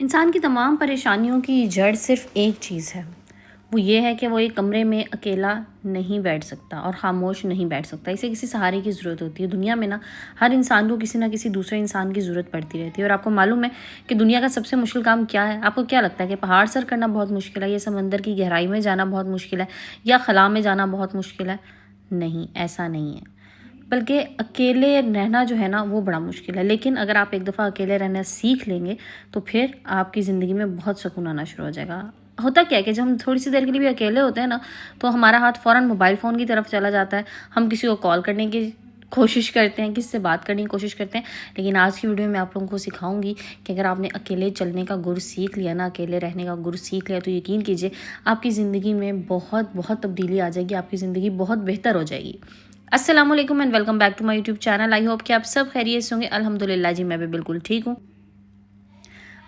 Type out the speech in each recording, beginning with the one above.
इंसान की तमाम परेशानियों की जड़ सिर्फ़ एक चीज़ है। वो ये है कि वो एक कमरे में अकेला नहीं बैठ सकता और ख़ामोश नहीं बैठ सकता। इसे किसी सहारे की ज़रूरत होती है। दुनिया में ना हर इंसान को किसी न किसी दूसरे इंसान की ज़रूरत पड़ती रहती है। और आपको मालूम है कि दुनिया का सबसे मुश्किल काम क्या है? आपको क्या लगता है कि पहाड़ सर करना बहुत मुश्किल है, या समंदर की गहराई में जाना बहुत मुश्किल है, या ख़ला में जाना बहुत मुश्किल है? नहीं, ऐसा नहीं है। बल्कि अकेले रहना जो है ना वो बड़ा मुश्किल है। लेकिन अगर आप एक दफ़ा अकेले रहना सीख लेंगे तो फिर आपकी ज़िंदगी में बहुत सुकून आना शुरू हो जाएगा। होता क्या है कि जब हम थोड़ी सी देर के लिए भी अकेले होते हैं ना, तो हमारा हाथ फ़ौरन मोबाइल फ़ोन की तरफ चला जाता है। हम किसी को कॉल करने की कोशिश करते हैं, किसी से बात करने की कोशिश करते हैं। लेकिन आज की वीडियो में आप लोगों को सिखाऊंगी कि अगर आपने अकेले चलने का गुर सीख लिया ना, अकेले रहने का गुर सीख लिया, तो यकीन कीजिए आपकी ज़िंदगी में बहुत बहुत तब्दीली आ जाएगी। आपकी ज़िंदगी बहुत बेहतर हो जाएगी। अस्सलाम वालेकुम and welcome back to my YouTube channel. I hope कि आप सब खैरियत से होंगे। अल्हम्दुलिल्लाह जी, मैं भी बिल्कुल ठीक हूँ।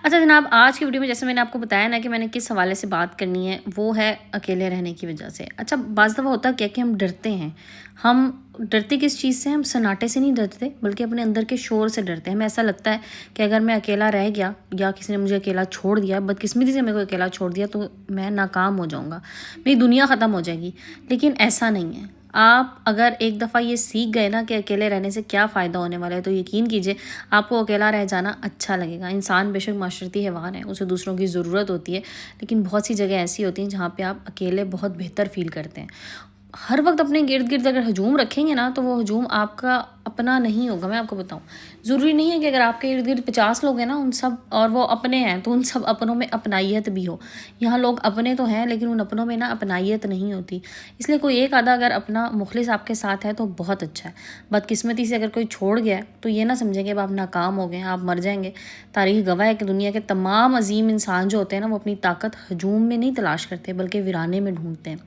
अच्छा जनाब, आज की वीडियो में जैसे मैंने आपको बताया ना कि मैंने किस हवाले से बात करनी है, वो है अकेले रहने की वजह से। अच्छा, बाज़ दफ़ा होता क्या कि हम डरते हैं। हम डरते किस चीज़ से? हम सन्नाटे से नहीं डरते, बल्कि अपने अंदर के शोर से डरते हैं। हमें ऐसा लगता है कि अगर मैं अकेला रह गया या किसी ने मुझे अकेला छोड़ दिया, बदकिस्मती से मेरे को अकेला छोड़ दिया, तो मैं नाकाम हो जाऊँगा, मेरी दुनिया ख़त्म हो जाएगी। लेकिन ऐसा नहीं है। आप अगर एक दफ़ा ये सीख गए ना कि अकेले रहने से क्या फ़ायदा होने वाला है, तो यकीन कीजिए आपको अकेला रह जाना अच्छा लगेगा। इंसान बेशक माशरती हैवान है, उसे दूसरों की ज़रूरत होती है, लेकिन बहुत सी जगह ऐसी होती हैं जहाँ पे आप अकेले बहुत बेहतर फ़ील करते हैं। हर वक्त अपने गिर्द गिर्द अगर हजूम रखेंगे ना, तो वो हजूम आपका अपना नहीं होगा। मैं आपको बताऊं, ज़रूरी नहीं है कि अगर आपके इर्द गिर्द 50 लोग हैं ना, उन सब और वो अपने हैं, तो उन सब अपनों में अपनाइयत भी हो। यहाँ लोग अपने तो हैं, लेकिन उन अपनों में ना अपनाइयत नहीं होती। इसलिए कोई एक आधा अगर अपना मुखलिस आपके साथ है तो बहुत अच्छा है। बदकिस्मती से अगर कोई छोड़ गया है, तो ये ना समझेंगे अब आप नाकाम हो गए, आप मर जाएंगे। तारीख गवाह है कि दुनिया के तमाम अजीम इंसान जो होते हैं ना, वो अपनी ताकत हजूम में नहीं तलाश करते, बल्कि वीराने में ढूंढते हैं।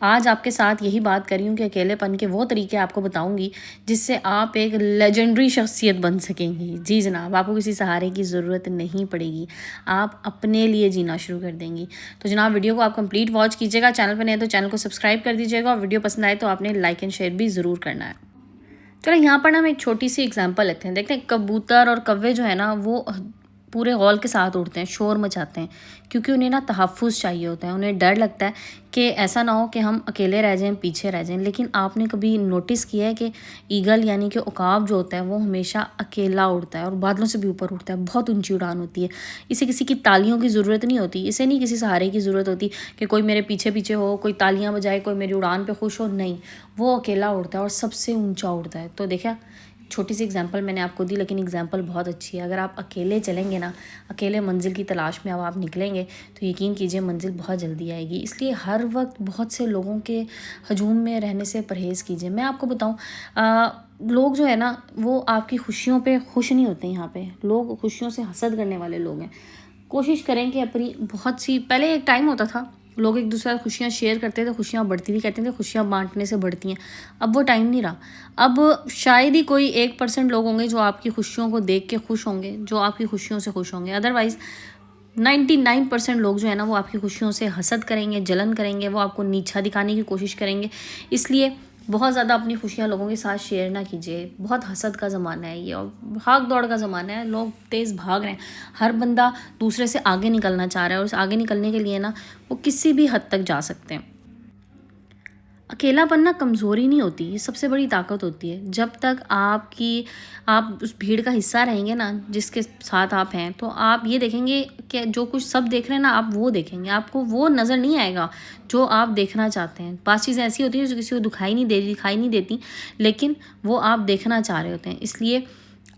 आज आपके साथ यही बात कर रही हूँ कि अकेलेपन के वो तरीके आपको बताऊंगी जिससे आप एक लेजेंडरी शख्सियत बन सकेंगी। जी जनाब, आपको किसी सहारे की ज़रूरत नहीं पड़ेगी, आप अपने लिए जीना शुरू कर देंगी। तो जनाब, वीडियो को आप कंप्लीट वॉच कीजिएगा। चैनल पर नए तो चैनल को सब्सक्राइब कर दीजिएगा, और वीडियो पसंद आए तो आपने लाइक एंड शेयर भी ज़रूर करना है। चलो यहाँ पर ना हम एक छोटी सी एग्जांपल लेते हैं। देखते हैं, कबूतर और कौवे जो है ना, वो पूरे गौल के साथ उड़ते हैं, शोर मचाते हैं, क्योंकि उन्हें ना तहफ़्फ़ुज़ चाहिए होता है। उन्हें डर लगता है कि ऐसा ना हो कि हम अकेले रह जाएं, पीछे रह जाएं। लेकिन आपने कभी नोटिस किया है कि ईगल यानी कि उकाब जो होता है, वो हमेशा अकेला उड़ता है और बादलों से भी ऊपर उड़ता है। बहुत ऊंची उड़ान होती है। इसे किसी की तालियों की ज़रूरत नहीं होती, इसे नहीं किसी सहारे की ज़रूरत होती कि कोई मेरे पीछे पीछे हो, कोई तालियां बजाए, कोई मेरी उड़ान पर खुश हो। नहीं, वो अकेला उड़ता है और सबसे ऊंचा उड़ता है। तो देखा, छोटी सी एग्जांपल मैंने आपको दी, लेकिन एग्जांपल बहुत अच्छी है। अगर आप अकेले चलेंगे ना, अकेले मंजिल की तलाश में अब आप निकलेंगे, तो यकीन कीजिए मंजिल बहुत जल्दी आएगी। इसलिए हर वक्त बहुत से लोगों के हजूम में रहने से परहेज़ कीजिए। मैं आपको बताऊं, लोग जो है ना, वो आपकी खुशियों पे खुश नहीं होते। यहाँ पे लोग खुशियों से हसद करने वाले लोग हैं। कोशिश करें कि अपनी बहुत सी, पहले एक टाइम होता था लोग एक दूसरे से खुशियाँ शेयर करते थे, खुशियाँ बढ़ती थी, कहते थे खुशियाँ बांटने से बढ़ती हैं। अब वो टाइम नहीं रहा। अब शायद ही कोई 1% लोग होंगे जो आपकी खुशियों को देख के खुश होंगे, जो आपकी खुशियों से खुश होंगे। अदरवाइज़ 99% लोग जो है ना, वो आपकी खुशियों से हसद करेंगे, जलन करेंगे, वो आपको नीचा दिखाने की कोशिश करेंगे। इसलिए बहुत ज़्यादा अपनी खुशियाँ लोगों के साथ शेयर ना कीजिए। बहुत हसद का ज़माना है ये, और भाग दौड़ का ज़माना है। लोग तेज़ भाग रहे हैं, हर बंदा दूसरे से आगे निकलना चाह रहा है, और उस आगे निकलने के लिए ना वो किसी भी हद तक जा सकते हैं। अकेलापन ना कमज़ोरी नहीं होती, ये सबसे बड़ी ताकत होती है। जब तक आप उस भीड़ का हिस्सा रहेंगे ना जिसके साथ आप हैं, तो आप ये देखेंगे कि जो कुछ सब देख रहे हैं ना, आप वो देखेंगे, आपको वो नज़र नहीं आएगा जो आप देखना चाहते हैं। बात चीज़ें ऐसी होती हैं जो किसी को दिखाई नहीं देती, लेकिन वो आप देखना चाह रहे होते हैं। इसलिए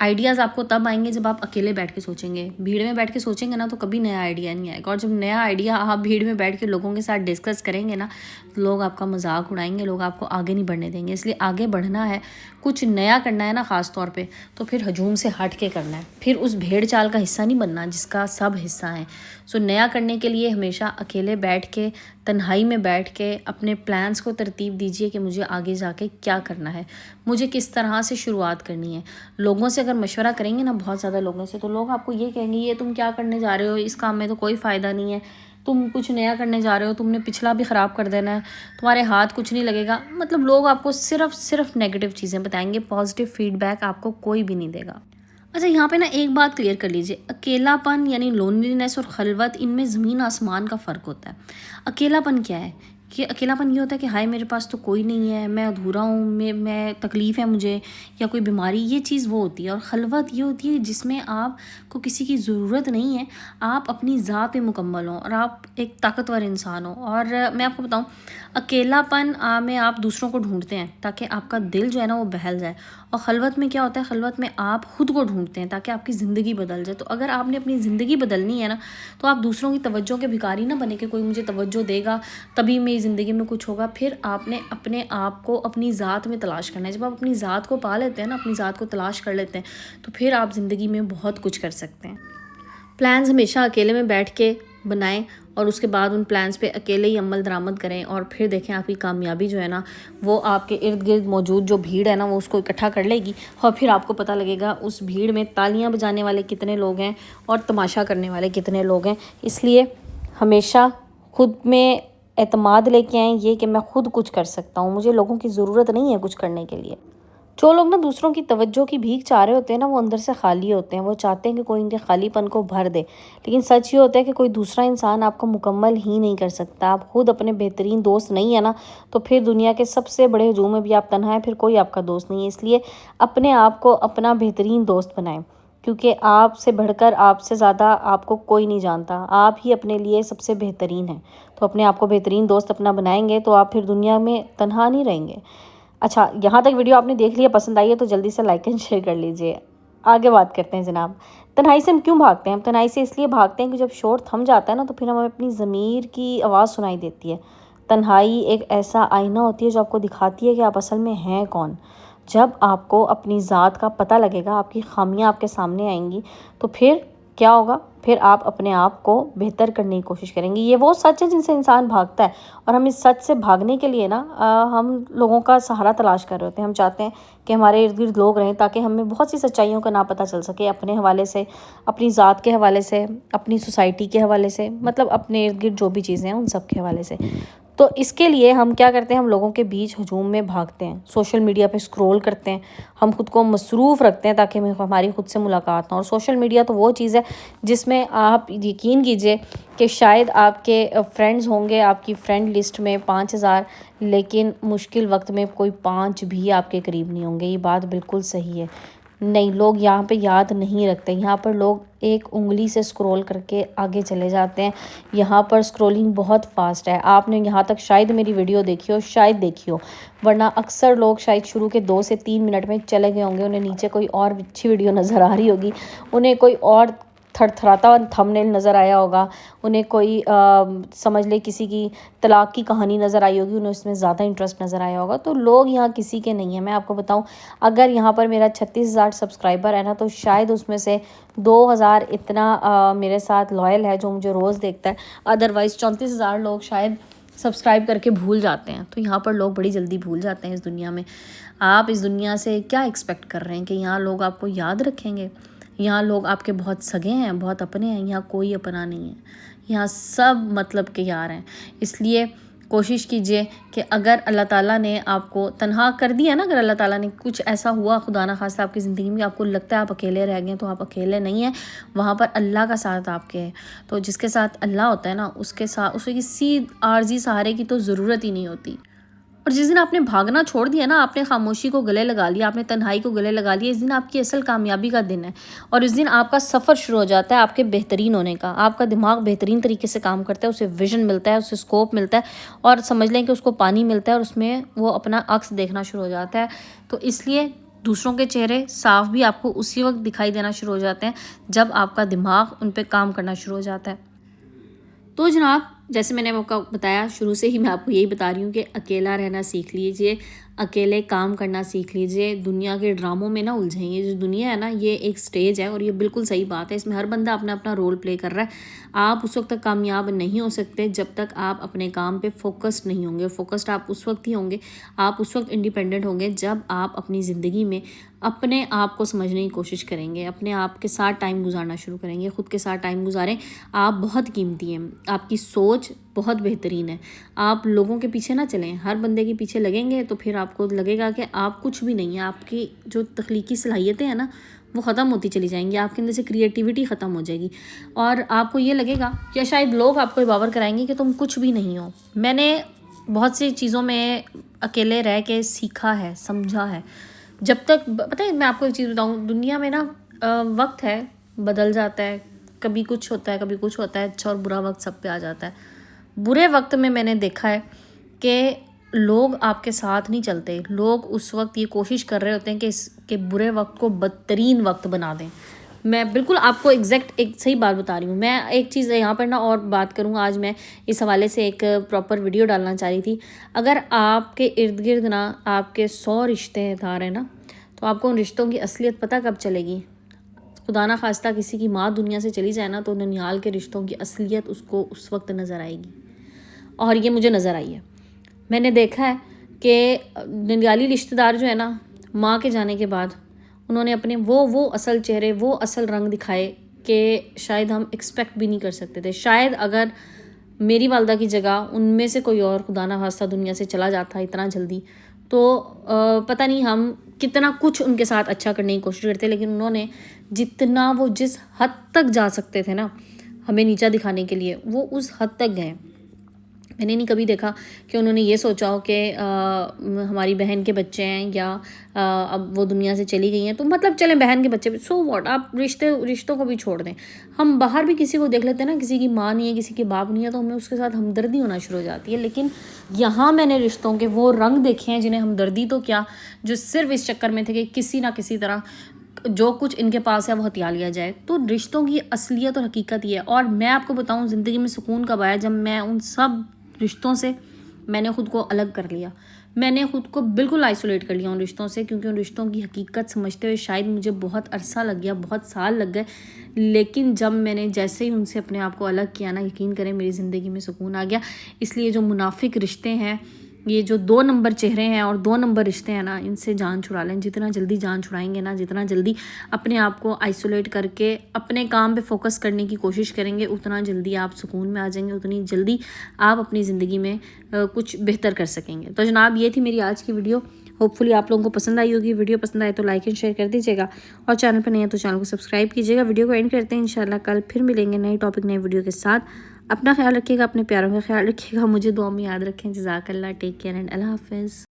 आइडियाज़ आपको तब आएंगे जब आप अकेले बैठ के सोचेंगे। भीड़ में बैठ के सोचेंगे ना, तो कभी नया आइडिया नहीं आएगा। और जब नया आइडिया आप भीड़ में बैठ के लोगों के साथ डिस्कस करेंगे ना, तो लोग आपका मजाक उड़ाएंगे, लोग आपको आगे नहीं बढ़ने देंगे। इसलिए आगे बढ़ना है, कुछ नया करना है ना, ख़ास तौर पे तो फिर हजूम से हट के करना है। फिर उस भेड़ चाल का हिस्सा नहीं बनना जिसका सब हिस्सा है। सो नया करने के लिए हमेशा अकेले बैठ के, तन्हाई में बैठ के अपने प्लान्स को तरतीब दीजिए कि मुझे आगे जाके क्या करना है, मुझे किस तरह से शुरुआत करनी है। लोगों से अगर मशवरा करेंगे ना, बहुत ज़्यादा लोगों से, तो लोग आपको ये कहेंगे, ये तुम क्या करने जा रहे हो, इस काम में तो कोई फ़ायदा नहीं है, तुम कुछ नया करने जा रहे हो, तुमने पिछला भी ख़राब कर देना है, तुम्हारे हाथ कुछ नहीं लगेगा। मतलब लोग आपको सिर्फ नेगेटिव चीज़ें बताएंगे, पॉजिटिव फीडबैक आपको कोई भी नहीं देगा। अच्छा, यहाँ पे ना एक बात क्लियर कर लीजिए, अकेलापन यानी लोनलीनेस और खलवत, इनमें ज़मीन आसमान का फ़र्क होता है। अकेलापन क्या है कि अकेलापन ये होता है कि हाय मेरे पास तो कोई नहीं है, मैं अधूरा हूँ, मैं तकलीफ़ है मुझे, या कोई बीमारी, ये चीज़ वो होती है। और खलवत ये होती है जिसमें आपको किसी की ज़रूरत नहीं है, आप अपनी ज़ात पे मुकम्मल हो और आप एक ताकतवर इंसान हो। और मैं आपको बताऊँ, अकेलापन में आप दूसरों को ढूंढते हैं ताकि आपका दिल जो है ना वो बहल जाए। और खलवत में क्या होता है, खलवत में आप खुद को ढूंढते हैं ताकि आपकी ज़िंदगी बदल जाए। तो अगर आपने अपनी ज़िंदगी बदलनी है ना, तो आप दूसरों की तवज्जो के भिखारी ना बने कि कोई मुझे तवज्जो देगा तभी मेरी ज़िंदगी में कुछ होगा। फिर आपने अपने आप को अपनी ज़ात में तलाश करना है। जब आप अपनी ज़ात को पा लेते हैं ना, अपनी ज़ात को तलाश कर लेते हैं, तो फिर आप ज़िंदगी में बहुत कुछ कर सकते हैं। प्लान्स हमेशा अकेले में बैठ के बनाएं और उसके बाद उन प्लान्स पे अकेले ही अमल दरामद करें, और फिर देखें आपकी कामयाबी जो है ना वो आपके इर्द गिर्द मौजूद जो भीड़ है ना वो उसको इकट्ठा कर लेगी। और फिर आपको पता लगेगा उस भीड़ में तालियां बजाने वाले कितने लोग हैं और तमाशा करने वाले कितने लोग हैं। इसलिए हमेशा खुद में एतमाद लेके आएँ, ये कि मैं खुद कुछ कर सकता हूँ, मुझे लोगों की ज़रूरत नहीं है कुछ करने के लिए। जो लोग ना दूसरों की तवज्जो की भीख चाह रहे होते हैं ना, वो अंदर से खाली होते हैं। वो चाहते हैं कि कोई इनके खालीपन को भर दे। लेकिन सच ये होता है कि कोई दूसरा इंसान आपको मुकम्मल ही नहीं कर सकता। आप खुद अपने बेहतरीन दोस्त नहीं है ना, तो फिर दुनिया के सबसे बड़े हजूम में भी आप तन्हा हैं, फिर कोई आपका दोस्त नहीं है। इसलिए अपने आप को अपना बेहतरीन दोस्त बनाएं, क्योंकि आपसे बढ़कर, आपसे ज़्यादा आपको कोई नहीं जानता। आप ही अपने लिए सबसे बेहतरीन हैं। तो अपने आप को बेहतरीन दोस्त अपना बनाएंगे तो आप फिर दुनिया में तन्हा नहीं रहेंगे। अच्छा, यहाँ तक वीडियो आपने देख लिया, पसंद आई है तो जल्दी से लाइक एंड शेयर कर लीजिए। आगे बात करते हैं जनाब, तन्हाई से हम क्यों भागते हैं? हम तन्हाई से इसलिए भागते हैं कि जब शोर थम जाता है ना, तो फिर हमें अपनी ज़मीर की आवाज़ सुनाई देती है। तन्हाई एक ऐसा आईना होती है जो आपको दिखाती है कि आप असल में हैं कौन। जब आपको अपनी ज़ात का पता लगेगा, आपकी ख़ामियाँ आपके सामने आएंगी, तो फिर क्या होगा? फिर आप अपने आप को बेहतर करने की कोशिश करेंगे। ये वो सच है जिनसे इंसान भागता है। और हम इस सच से भागने के लिए ना हम लोगों का सहारा तलाश कर रहे होते हैं। हम चाहते हैं कि हमारे इर्द गिर्द लोग रहें ताकि हमें बहुत सी सच्चाइयों का ना पता चल सके, अपने हवाले से, अपनी ज़ात के हवाले से, अपनी सोसाइटी के हवाले से, मतलब अपने इर्द गिर्द जो भी चीज़ें हैं उन सब के हवाले से। तो इसके लिए हम क्या करते हैं, हम लोगों के बीच हजूम में भागते हैं, सोशल मीडिया पे स्क्रॉल करते हैं, हम खुद को मसरूफ़ रखते हैं ताकि हमारी खुद से मुलाकात ना हो। और सोशल मीडिया तो वो चीज़ है जिसमें आप यकीन कीजिए कि शायद आपके फ्रेंड्स होंगे आपकी फ्रेंड लिस्ट में 5,000, लेकिन मुश्किल वक्त में कोई 5 भी आपके करीब नहीं होंगे। ये बात बिल्कुल सही है। नहीं, लोग यहाँ पे याद नहीं रखते। यहाँ पर लोग एक उंगली से स्क्रॉल करके आगे चले जाते हैं। यहाँ पर स्क्रॉलिंग बहुत फास्ट है। आपने यहाँ तक शायद मेरी वीडियो देखी हो, शायद देखी हो, वरना अक्सर लोग शायद शुरू के 2 से 3 मिनट में चले गए होंगे। उन्हें नीचे कोई और अच्छी वीडियो नज़र आ रही होगी, उन्हें कोई और थरथराता हुआ थंबनेल नज़र आया होगा, उन्हें कोई समझ ले किसी की तलाक की कहानी नज़र आई होगी, उन्हें उसमें ज़्यादा इंटरेस्ट नज़र आया होगा। तो लोग यहाँ किसी के नहीं हैं। मैं आपको बताऊँ, अगर यहाँ पर मेरा 36,000 सब्सक्राइबर है ना, तो शायद उसमें से 2,000 इतना मेरे साथ लॉयल है जो मुझे रोज़ देखता है। अदरवाइज़ 34,000 लोग शायद सब्सक्राइब करके भूल जाते हैं। तो यहाँ पर लोग बड़ी जल्दी भूल जाते हैं इस दुनिया में। आप इस दुनिया से क्या एक्सपेक्ट कर रहे हैं कि यहाँ लोग आपको याद रखेंगे? यहाँ लोग आपके बहुत सगे हैं, बहुत अपने हैं। यहाँ कोई अपना नहीं है, यहाँ सब मतलब के यार हैं। इसलिए कोशिश कीजिए कि अगर अल्लाह ताला ने आपको तन्हा कर दिया ना, अगर अल्लाह ताला ने कुछ ऐसा हुआ खुदा ना खास्ता आपकी ज़िंदगी में, आपको लगता है आप अकेले रह गए, तो आप अकेले नहीं हैं। वहाँ पर अल्लाह का साथ आपके है। तो जिसके साथ अल्लाह होता है ना, उसके साथ उसे किसी आर्जी सहारे की तो ज़रूरत ही नहीं होती। और जिस दिन आपने भागना छोड़ दिया ना, आपने खामोशी को गले लगा लिया, आपने तन्हाई को गले लगा लिया, इस दिन आपकी असल कामयाबी का दिन है। और इस दिन आपका सफ़र शुरू हो जाता है आपके बेहतरीन होने का। आपका दिमाग बेहतरीन तरीके से काम करता है, उसे विजन मिलता है, उसे स्कोप मिलता है, और समझ लें कि उसको पानी मिलता है और उसमें वो अपना अक्स देखना शुरू हो जाता है। तो इसलिए दूसरों के चेहरे साफ भी आपको उसी वक्त दिखाई देना शुरू हो जाते हैं जब आपका दिमाग उन पर काम करना शुरू हो जाता है। तो जनाब, जैसे मैंने आपको बताया, शुरू से ही मैं आपको यही बता रही हूँ कि अकेला रहना सीख लीजिए, अकेले काम करना सीख लीजिए, दुनिया के ड्रामों में ना उलझें। ये जो दुनिया है ना, ये एक स्टेज है और ये बिल्कुल सही बात है। इसमें हर बंदा अपना अपना रोल प्ले कर रहा है। आप उस वक्त तक कामयाब नहीं हो सकते जब तक आप अपने काम पे फोकस्ड नहीं होंगे। फोकस्ड आप उस वक्त ही होंगे, आप उस वक्त इंडिपेंडेंट होंगे जब आप अपनी ज़िंदगी में अपने आप को समझने की कोशिश करेंगे, अपने आप के साथ टाइम गुजारना शुरू करेंगे। ख़ुद के साथ टाइम गुजारें, आप बहुत कीमती हैं। आपकी सोच सोच बहुत बेहतरीन है। आप लोगों के पीछे ना चलें, हर बंदे के पीछे लगेंगे तो फिर आपको लगेगा कि आप कुछ भी नहीं है। आपकी जो तख्लीकी सलाहियतें हैं ना वो ख़त्म होती चली जाएंगी, आपके अंदर से क्रिएटिविटी ख़त्म हो जाएगी और आपको ये लगेगा या शायद लोग आपको बावर कराएंगे कि तुम कुछ भी नहीं हो। मैंने बहुत सी चीज़ों में अकेले रह के सीखा है, समझा है। जब तक पता है, मैं आपको एक चीज़ बताऊँ, दुनिया में ना वक्त है, बदल जाता है, कभी कुछ होता है कभी कुछ होता है, अच्छा और बुरा वक्त सब पे आ जाता है। बुरे वक्त में मैंने देखा है कि लोग आपके साथ नहीं चलते, लोग उस वक्त ये कोशिश कर रहे होते हैं कि इसके बुरे वक्त को बदतरीन वक्त बना दें। मैं बिल्कुल आपको एग्जैक्ट एक सही बात बता रही हूँ। मैं एक चीज़ यहाँ पर ना और बात करूँ, आज मैं इस हवाले से एक प्रॉपर वीडियो डालना चाह रही थी। अगर आपके इर्द गिर्द ना आपके 100 रिश्तेदार हैं ना, तो आपको उन रिश्तों की असलियत पता कब चलेगी? खुदा ना खास्ता किसी की माँ दुनिया से चली जाए ना, तो ननिहाल के रिश्तों की असलियत उसको उस वक्त नज़र आएगी। और ये मुझे नज़र आई है। मैंने देखा है कि ननिहाली रिश्तेदार जो है ना, माँ के जाने के बाद उन्होंने अपने वो असल चेहरे, वो असल रंग दिखाए कि शायद हम एक्सपेक्ट भी नहीं कर सकते थे। शायद अगर मेरी वालदा की जगह उनमें से कोई और खुदा ना खास्ता दुनिया से चला जाता इतना जल्दी, तो पता नहीं हम कितना कुछ उनके साथ अच्छा करने की कोशिश करते। लेकिन उन्होंने जितना वो जिस हद तक जा सकते थे ना हमें नीचा दिखाने के लिए, वो उस हद तक गए। मैंने नहीं कभी देखा कि उन्होंने ये सोचा हो कि हमारी बहन के बच्चे हैं या अब वो दुनिया से चली गई हैं तो मतलब चलें बहन के बच्चे, सो व्हाट, आप रिश्तों को भी छोड़ दें। हम बाहर भी किसी को देख लेते हैं ना, किसी की माँ नहीं है, किसी के बाप नहीं है, तो हमें उसके साथ हमदर्दी होना शुरू हो जाती है। लेकिन यहाँ मैंने रिश्तों के वो रंग देखे हैं जिन्हें हमदर्दी तो क्या, जो सिर्फ इस चक्कर में थे कि किसी ना किसी तरह जो कुछ इनके पास है वो हथिया लिया जाए। तो रिश्तों की असलियत और हकीकत ये है। और मैं आपको बताऊं, ज़िंदगी में सुकून कब आया, जब मैं उन सब रिश्तों से मैंने ख़ुद को अलग कर लिया। मैंने ख़ुद को बिल्कुल आइसोलेट कर लिया उन रिश्तों से, क्योंकि उन रिश्तों की हकीकत समझते हुए शायद मुझे बहुत अरसा लग गया, बहुत साल लग गए। लेकिन जब मैंने जैसे ही उनसे अपने आप को अलग किया ना, यकीन करें मेरी ज़िंदगी में सुकून आ गया। इसलिए जो मुनाफिक रिश्ते हैं, ये जो 2 नंबर चेहरे हैं और 2 नंबर रिश्ते हैं ना, इनसे जान छुड़ा लें। जितना जल्दी जान छुड़ाएंगे ना, जितना जल्दी अपने आप को आइसोलेट करके अपने काम पे फोकस करने की कोशिश करेंगे, उतना जल्दी आप सुकून में आ जाएंगे, उतनी जल्दी आप अपनी ज़िंदगी में कुछ बेहतर कर सकेंगे। तो जनाब, ये थी मेरी आज की वीडियो। होपफुली आप लोगों को पसंद आई होगी। वीडियो पसंद आए तो लाइक एंड शेयर कर दीजिएगा और चैनल पर नहीं है तो चैनल को सब्सक्राइब कीजिएगा। वीडियो को एंड करते हैं। इंशाल्लाह कल फिर मिलेंगे नए टॉपिक, नए वीडियो के साथ। अपना ख्याल रखिएगा, अपने प्यारों का ख्याल रखिएगा, मुझे दुआ में याद रखें। जज़ाकल्लाह, टेक केयर एंड अल्लाह हाफ़िज़।